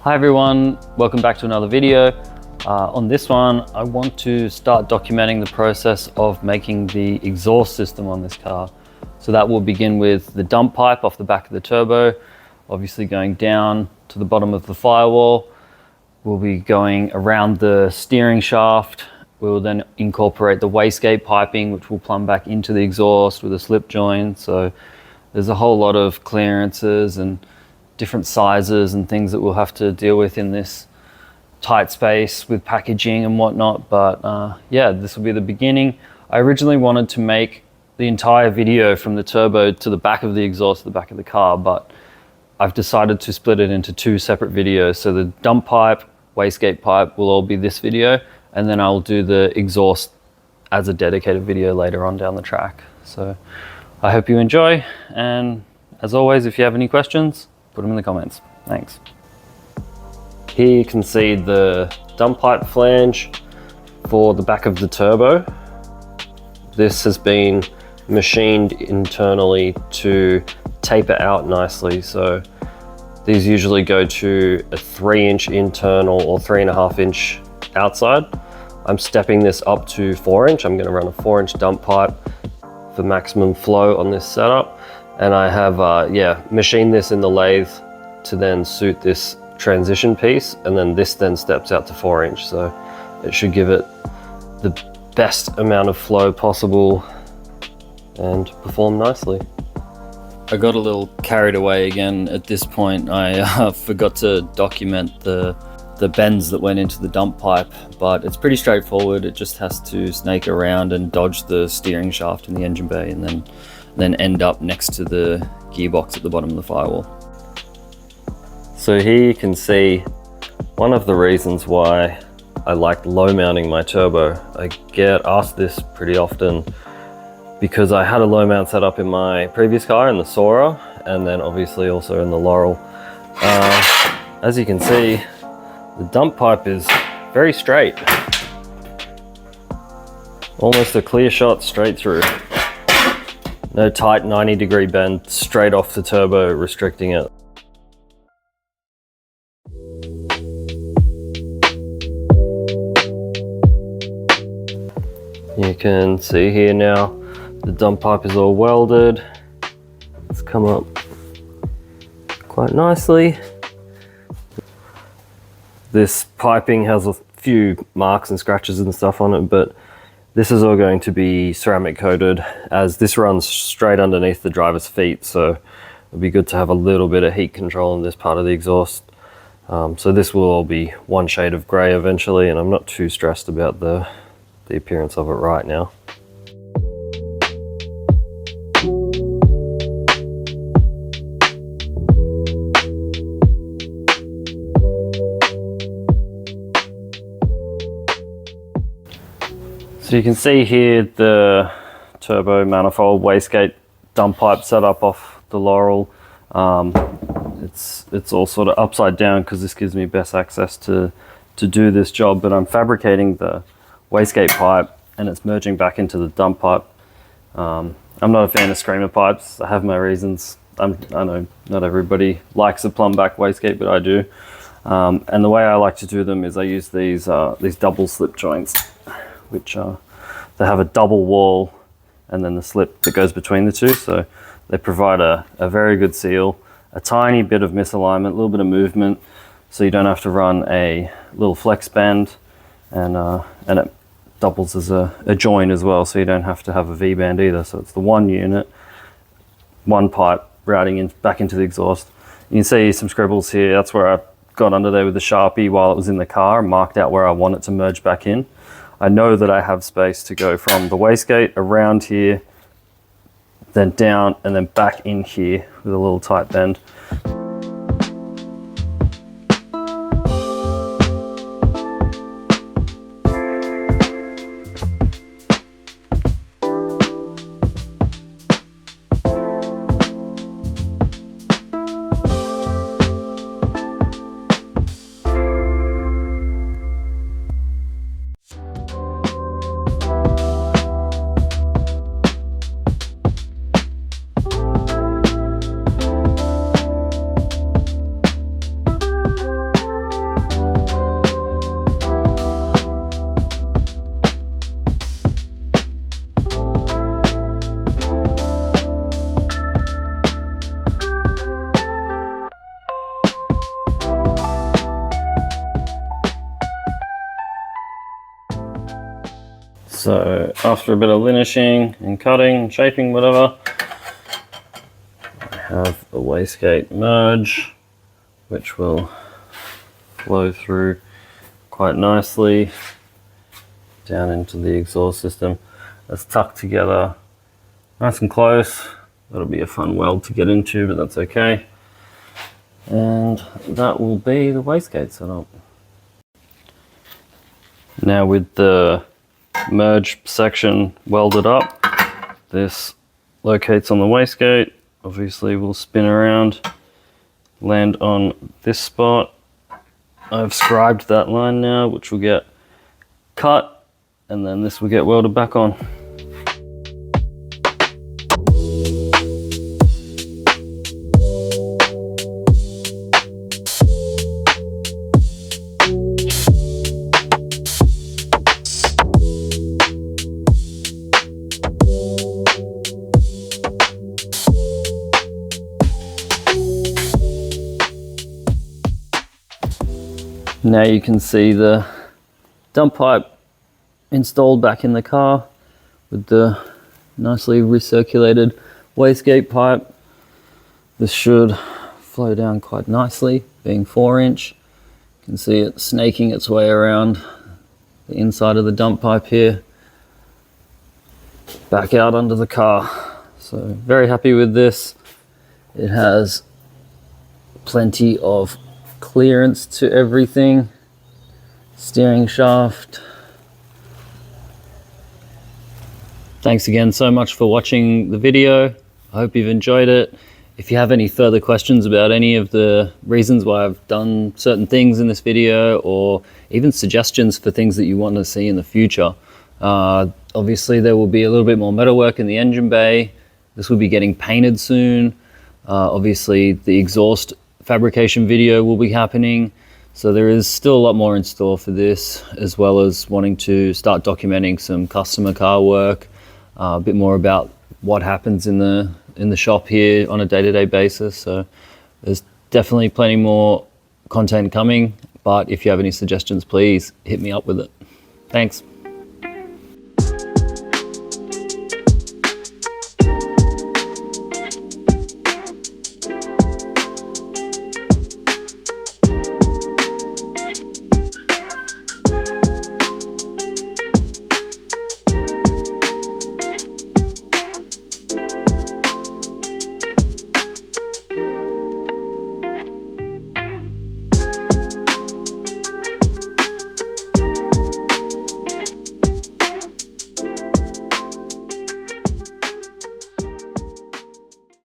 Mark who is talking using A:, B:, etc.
A: Hi everyone, welcome back to another video. On this one, I want to start documenting the process of making the exhaust system on this car. So that will begin with the dump pipe off the back of the turbo, obviously going down to the bottom of the firewall. We'll be going around the steering shaft. We will then incorporate the wastegate piping, which will plumb back into the exhaust with a slip joint. So there's a whole lot of clearances and different sizes and things that we'll have to deal with in this tight space with packaging and whatnot. But yeah, this will be the beginning. I originally wanted to make the entire video from the turbo to the back of the exhaust to the back of the car, but I've decided to split it into two separate videos. So the dump pipe, wastegate pipe will all be this video, and then I'll do the exhaust as a dedicated video later on down the track. So I hope you enjoy, and as always, if you have any questions, put them in the comments. Thanks. Here you can see the dump pipe flange for the back of the turbo. This has been machined internally to taper out nicely. So these usually go to a 3-inch internal or 3.5-inch outside. I'm stepping this up to 4-inch. I'm going to run a 4-inch dump pipe for maximum flow on this setup. And I have machined this in the lathe to then suit this transition piece, and then this then steps out to 4-inch. So it should give it the best amount of flow possible and perform nicely. I got a little carried away again at this point. I forgot to document the bends that went into the dump pipe, but it's pretty straightforward. It just has to snake around and dodge the steering shaft in the engine bay, and then end up next to the gearbox at the bottom of the firewall. So here you can see one of the reasons why I like low mounting my turbo. I get asked this pretty often because I had a low mount set up in my previous car, in the Sora, and then obviously also in the Laurel. As you can see, the dump pipe is very straight. Almost a clear shot straight through. No tight 90-degree bend straight off the turbo restricting it. You can see here now, the dump pipe is all welded. It's come up quite nicely. This piping has a few marks and scratches and stuff on it, but this is all going to be ceramic coated, as this runs straight underneath the driver's feet. So it'll be good to have a little bit of heat control in this part of the exhaust. So this will all be one shade of gray eventually, and I'm not too stressed about the appearance of it right now. So you can see here the turbo manifold wastegate dump pipe set up off the Laurel. It's all sort of upside down because this gives me best access to do this job, but I'm fabricating the wastegate pipe and it's merging back into the dump pipe. I'm not a fan of screamer pipes. I have my reasons. I know not everybody likes a plumb back wastegate, but I do. And the way I like to do them is I use these double slip joints, which they have a double wall and then the slip that goes between the two. So they provide a very good seal, a tiny bit of misalignment, a little bit of movement, so you don't have to run a little flex band, and it doubles as a joint as well, so you don't have to have a V-band either. So it's the one unit, one pipe routing back into the exhaust. You can see some scribbles here. That's where I got under there with the Sharpie while it was in the car and marked out where I want it to merge back in. I know that I have space to go from the wastegate around here, then down, and then back in here with a little tight bend. So after a bit of linishing and cutting, shaping, whatever, I have a wastegate merge, which will flow through quite nicely down into the exhaust system. It's tucked together nice and close. That'll be a fun weld to get into, but that's okay. And that will be the wastegate setup. Now with the merge section welded up, this locates on the wastegate. Obviously we'll spin around, land on this spot. I've scribed that line now, which will get cut, and then this will get welded back on. Now you can see the dump pipe installed back in the car with the nicely recirculated wastegate pipe. This should flow down quite nicely, being 4-inch. You can see it snaking its way around the inside of the dump pipe here, back out under the car. So very happy with this. It has plenty of clearance to everything. Steering shaft. Thanks again so much for watching the video. I hope you've enjoyed it. If you have any further questions about any of the reasons why I've done certain things in this video, or even suggestions for things that you want to see in the future, obviously there will be a little bit more metalwork in the engine bay. This will be getting painted soon. Obviously the exhaust fabrication video will be happening, so there is still a lot more in store for this, as well as wanting to start documenting some customer car work, a bit more about what happens in the shop here on a day-to-day basis. So there's definitely plenty more content coming, but if you have any suggestions, please hit me up with it. Thanks.